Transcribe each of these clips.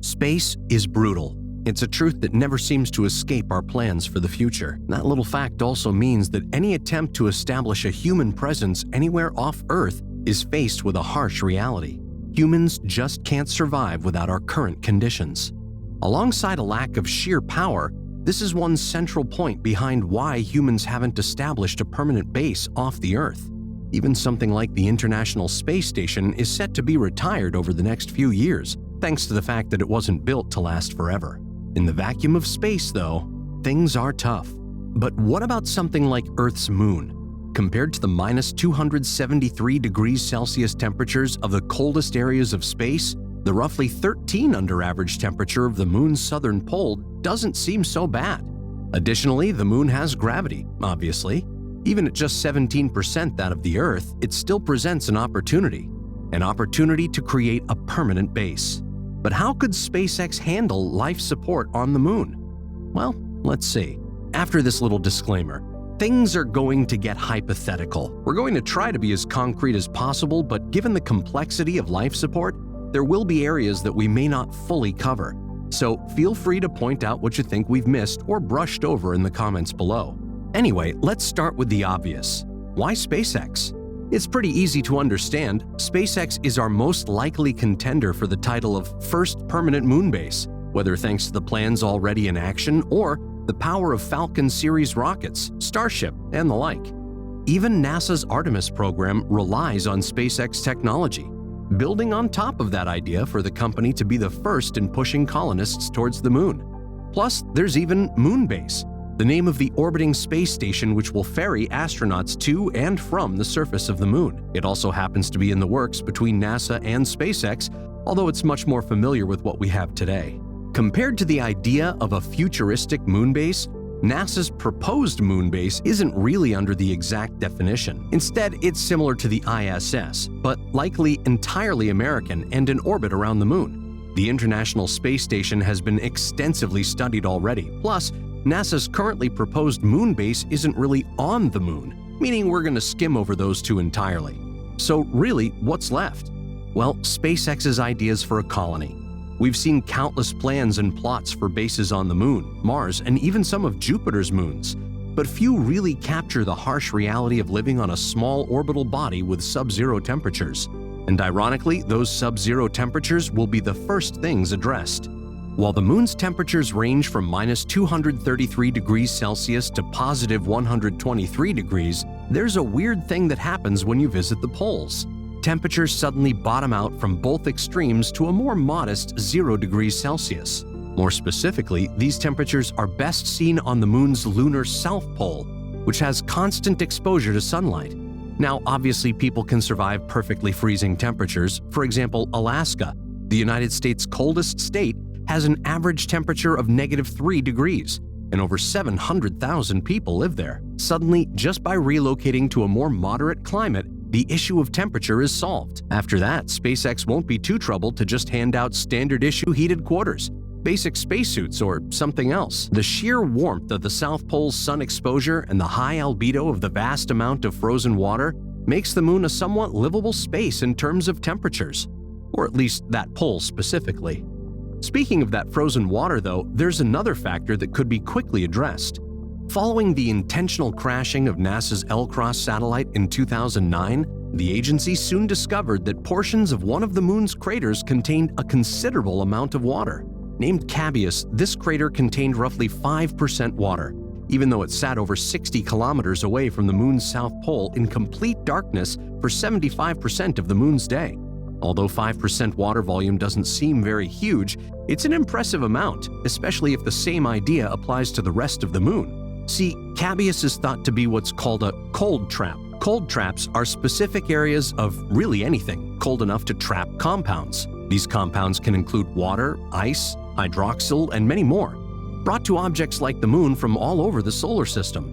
Space is brutal. It's a truth that never seems to escape our plans for the future. That little fact also means that any attempt to establish a human presence anywhere off Earth is faced with a harsh reality. Humans just can't survive without our current conditions. Alongside a lack of sheer power, this is one central point behind why humans haven't established a permanent base off the Earth. Even something like the International Space Station is set to be retired over the next few years, thanks to the fact that it wasn't built to last forever. In the vacuum of space, though, things are tough. But what about something like Earth's moon? Compared to the minus 273 degrees Celsius temperatures of the coldest areas of space, the roughly 13 under average temperature of the moon's southern pole doesn't seem so bad. Additionally, the moon has gravity, obviously. Even at just 17% that of the Earth, it still presents an opportunity to create a permanent base. But how could SpaceX handle life support on the moon? Well, let's see. After this little disclaimer, things are going to get hypothetical. We're going to try to be as concrete as possible, but given the complexity of life support, there will be areas that we may not fully cover. So feel free to point out what you think we've missed or brushed over in the comments below. Anyway, let's start with the obvious. Why SpaceX? It's pretty easy to understand. SpaceX is our most likely contender for the title of first permanent moon base, whether thanks to the plans already in action or the power of Falcon series rockets, Starship, and the like. Even NASA's Artemis program relies on SpaceX technology, building on top of that idea for the company to be the first in pushing colonists towards the moon. Plus, there's even Moonbase, the name of the orbiting space station which will ferry astronauts to and from the surface of the moon. It also happens to be in the works between NASA and SpaceX, although it's much more familiar with what we have today. Compared to the idea of a futuristic moon base, NASA's proposed moon base isn't really under the exact definition. Instead, it's similar to the ISS, but likely entirely American and in orbit around the moon. The International Space Station has been extensively studied already. Plus, NASA's currently proposed moon base isn't really on the moon, meaning we're going to skim over those two entirely. So really, what's left? Well, SpaceX's ideas for a colony. We've seen countless plans and plots for bases on the moon, Mars, and even some of Jupiter's moons. But few really capture the harsh reality of living on a small orbital body with sub-zero temperatures. And ironically, those sub-zero temperatures will be the first things addressed. While the moon's temperatures range from minus 233 degrees Celsius to positive 123 degrees, there's a weird thing that happens when you visit the poles. Temperatures suddenly bottom out from both extremes to a more modest 0 degrees Celsius. More specifically, these temperatures are best seen on the moon's lunar south pole, which has constant exposure to sunlight. Now, obviously, people can survive perfectly freezing temperatures. For example, Alaska, the United States' coldest state, has an average temperature of -3 degrees, and over 700,000 people live there. Suddenly, just by relocating to a more moderate climate, the issue of temperature is solved. After that, SpaceX won't be too troubled to just hand out standard-issue heated quarters, basic spacesuits, or something else. The sheer warmth of the South Pole's sun exposure and the high albedo of the vast amount of frozen water makes the moon a somewhat livable space in terms of temperatures, or at least that pole specifically. Speaking of that frozen water, though, there's another factor that could be quickly addressed. Following the intentional crashing of NASA's L-Cross satellite in 2009, the agency soon discovered that portions of one of the moon's craters contained a considerable amount of water. Named Cabeus, this crater contained roughly 5% water, even though it sat over 60 kilometers away from the moon's south pole in complete darkness for 75% of the moon's day. Although 5% water volume doesn't seem very huge, it's an impressive amount, especially if the same idea applies to the rest of the moon. See, Cabeus is thought to be what's called a cold trap. Cold traps are specific areas of really anything cold enough to trap compounds. These compounds can include water, ice, hydroxyl, and many more, brought to objects like the moon from all over the solar system.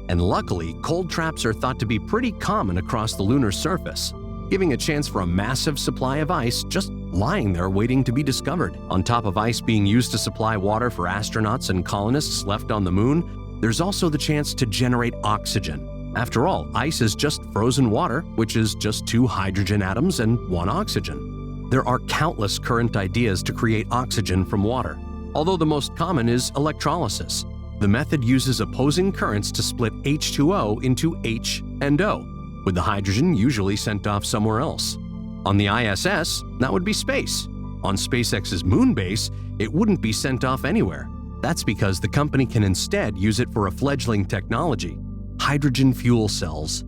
And luckily, cold traps are thought to be pretty common across the lunar surface, giving a chance for a massive supply of ice just lying there waiting to be discovered. On top of ice being used to supply water for astronauts and colonists left on the moon, there's also the chance to generate oxygen. After all, ice is just frozen water, which is just 2 hydrogen atoms and 1 oxygen. There are countless current ideas to create oxygen from water, although the most common is electrolysis. The method uses opposing currents to split H2O into H and O, with the hydrogen usually sent off somewhere else. On the ISS, that would be space. On SpaceX's moon base, it wouldn't be sent off anywhere. That's because the company can instead use it for a fledgling technology: hydrogen fuel cells.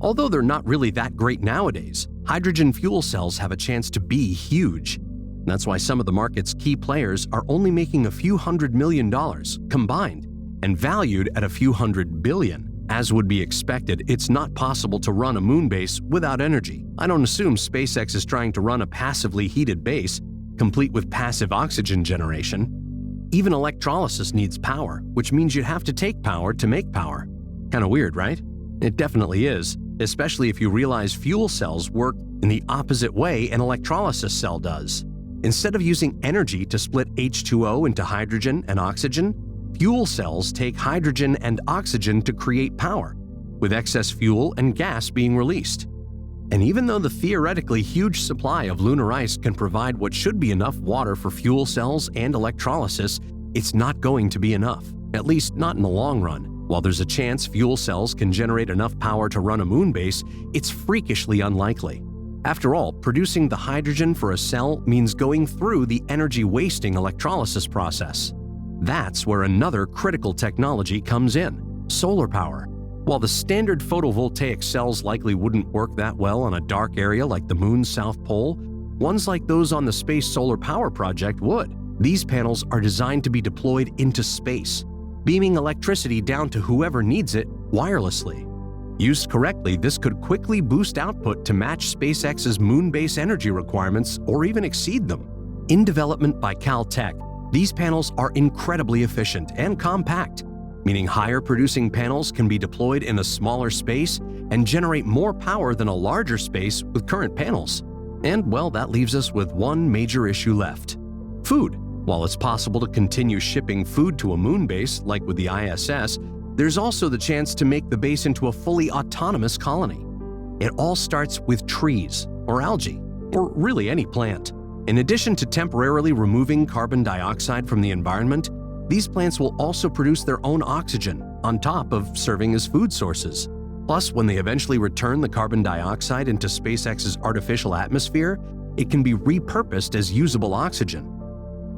Although they're not really that great nowadays, hydrogen fuel cells have a chance to be huge. That's why some of the market's key players are only making a few $100 million combined and valued at a few $100 billion. As would be expected, it's not possible to run a moon base without energy. I don't assume SpaceX is trying to run a passively heated base, complete with passive oxygen generation. Even electrolysis needs power, which means you'd have to take power to make power. Kinda weird, right? It definitely is, especially if you realize fuel cells work in the opposite way an electrolysis cell does. Instead of using energy to split H2O into hydrogen and oxygen, fuel cells take hydrogen and oxygen to create power, with excess fuel and gas being released. And even though the theoretically huge supply of lunar ice can provide what should be enough water for fuel cells and electrolysis, it's not going to be enough, at least not in the long run. While there's a chance fuel cells can generate enough power to run a moon base, it's freakishly unlikely. After all, producing the hydrogen for a cell means going through the energy-wasting electrolysis process. That's where another critical technology comes in: solar power. While the standard photovoltaic cells likely wouldn't work that well on a dark area like the moon's south pole, ones like those on the Space Solar Power Project would. These panels are designed to be deployed into space, beaming electricity down to whoever needs it wirelessly. Used correctly, this could quickly boost output to match SpaceX's moon base energy requirements or even exceed them. In development by Caltech, these panels are incredibly efficient and compact, meaning higher producing panels can be deployed in a smaller space and generate more power than a larger space with current panels. And well, that leaves us with one major issue left: food. While it's possible to continue shipping food to a moon base, like with the ISS, there's also the chance to make the base into a fully autonomous colony. It all starts with trees, or algae, or really any plant. In addition to temporarily removing carbon dioxide from the environment, these plants will also produce their own oxygen, on top of serving as food sources. Plus, when they eventually return the carbon dioxide into SpaceX's artificial atmosphere, it can be repurposed as usable oxygen.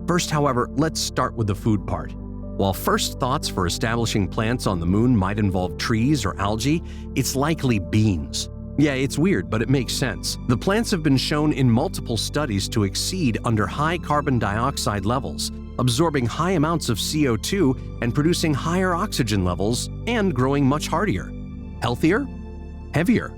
First, however, let's start with the food part. While first thoughts for establishing plants on the moon might involve trees or algae, it's likely beans. Yeah, it's weird, but it makes sense. The plants have been shown in multiple studies to exceed under high carbon dioxide levels, absorbing high amounts of CO2 and producing higher oxygen levels, and growing much hardier. Healthier? Heavier.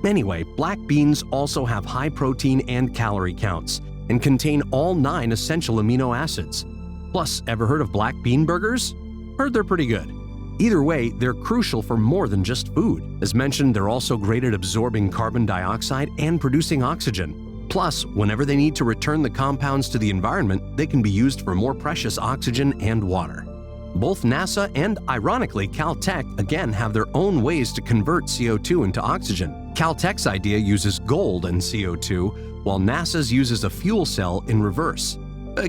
Anyway, black beans also have high protein and calorie counts, and contain all 9 essential amino acids. Plus, ever heard of black bean burgers? Heard they're pretty good. Either way, they're crucial for more than just food. As mentioned, they're also great at absorbing carbon dioxide and producing oxygen. Plus, whenever they need to return the compounds to the environment, they can be used for more precious oxygen and water. Both NASA and, ironically, Caltech again have their own ways to convert CO2 into oxygen. Caltech's idea uses gold and CO2, while NASA's uses a fuel cell in reverse.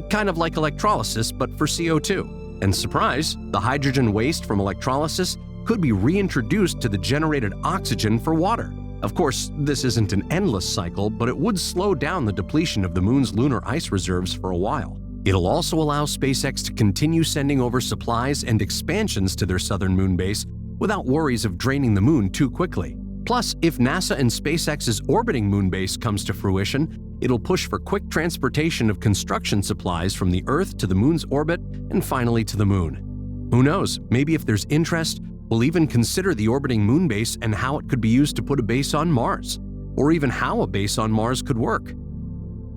Kind of like electrolysis, but for CO2. And surprise, the hydrogen waste from electrolysis could be reintroduced to the generated oxygen for water. Of course, this isn't an endless cycle, but it would slow down the depletion of the moon's lunar ice reserves for a while. It'll also allow SpaceX to continue sending over supplies and expansions to their southern moon base without worries of draining the moon too quickly. Plus, if NASA and SpaceX's orbiting moon base comes to fruition, it'll push for quick transportation of construction supplies from the Earth to the moon's orbit and finally to the moon. Who knows, maybe if there's interest, we'll even consider the orbiting moon base and how it could be used to put a base on Mars, or even how a base on Mars could work.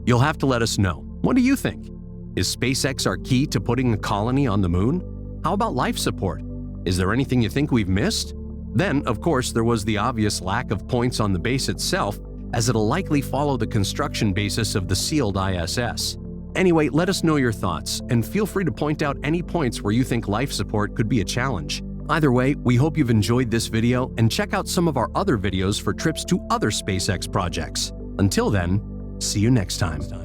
You'll have to let us know. What do you think? Is SpaceX our key to putting a colony on the moon? How about life support? Is there anything you think we've missed? Then, of course, there was the obvious lack of points on the base itself, as it'll likely follow the construction basis of the sealed ISS. Anyway, let us know your thoughts, and feel free to point out any points where you think life support could be a challenge. Either way, we hope you've enjoyed this video and check out some of our other videos for trips to other SpaceX projects. Until then, See you next time.